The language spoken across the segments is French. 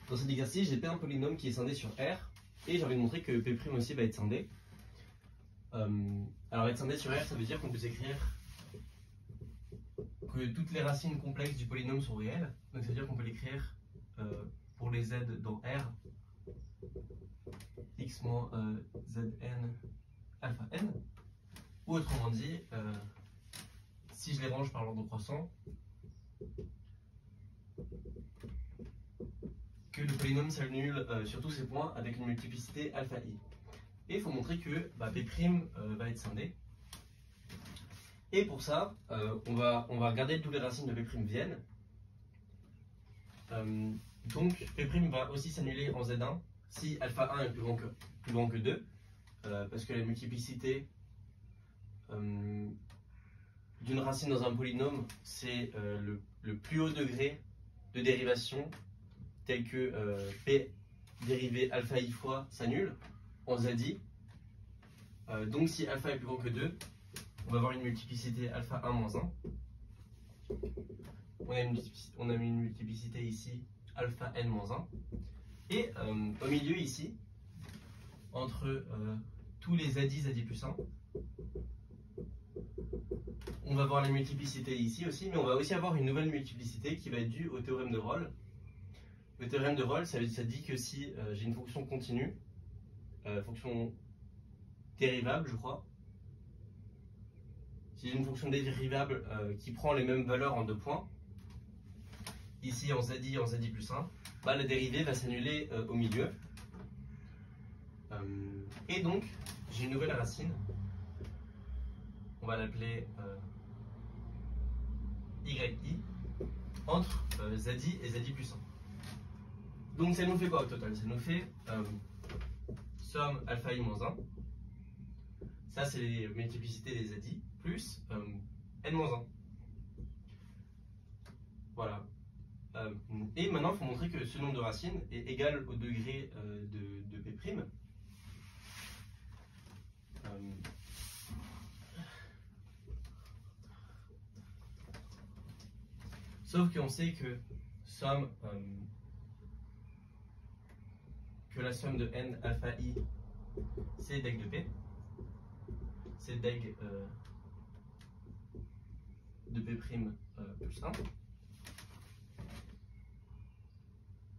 Dans cet exercice, j'ai P un polynôme qui est scindé sur R, et j'ai envie de montrer que P' aussi va être scindé. Alors être scindé sur R, ça veut dire qu'on peut écrire que toutes les racines complexes du polynôme sont réelles. Donc ça veut dire qu'on peut l'écrire pour les z dans R, x moins zn alpha n. Ou autrement dit, si je les range par l'ordre croissant, que le polynôme s'annule sur tous ces points avec une multiplicité alpha i. Et il faut montrer que P' va être scindé. Et pour ça, on va regarder d'où les racines de P' viennent. Donc P' va aussi s'annuler en Z1 si alpha 1 est plus grand que 2, parce que la multiplicité d'une racine dans un polynôme, c'est le plus haut degré de dérivation, tel que P dérivé alpha i fois s'annule en ZI. Donc si alpha est plus grand que 2, on va avoir une multiplicité alpha 1 moins 1. On a une multiplicité ici alpha n moins 1. Et au milieu ici, entre tous les ZI plus 1, on va avoir la multiplicité ici aussi, mais on va aussi avoir une nouvelle multiplicité qui va être due au théorème de Rolle. Le théorème de Rolle, ça dit que si j'ai une fonction continue, fonction dérivable, je crois, si j'ai une fonction dérivable qui prend les mêmes valeurs en 2 points, ici en ZI plus 1, la dérivée va s'annuler au milieu. Et donc, j'ai une nouvelle racine, on va l'appeler YI, entre ZI et ZI plus 1. Donc ça nous fait quoi au total? Ça nous fait somme alpha i moins 1. Ça, c'est les multiplicités des ZI, plus n-1. Voilà. Et maintenant, il faut montrer que ce nombre de racines est égal au degré de P'. Sauf qu'on sait que la somme de n alpha i, c'est deg de P. C'est deg de P' plus 1.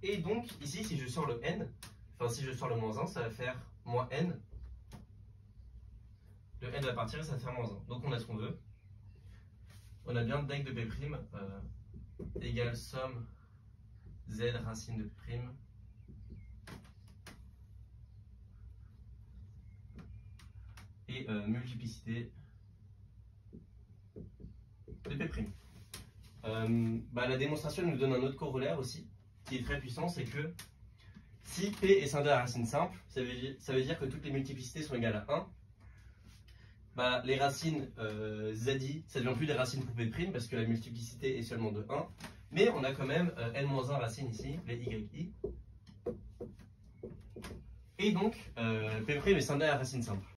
Et donc, ici, si je sors le n, enfin si je sors le moins 1, ça va faire moins n. Le n va partir et ça va faire moins 1. Donc on a ce qu'on veut. On a bien deg de P' égale somme z racine de P'. Et multiplicité de P'. La démonstration nous donne un autre corollaire aussi, qui est très puissant, c'est que si P est scindé à racine simple, ça veut dire que toutes les multiplicités sont égales à 1. Les racines ZI, ça ne devient plus des racines pour P', parce que la multiplicité est seulement de 1, mais on a quand même n-1 racines ici, les YI. Et donc, P' est scindé à racine simple.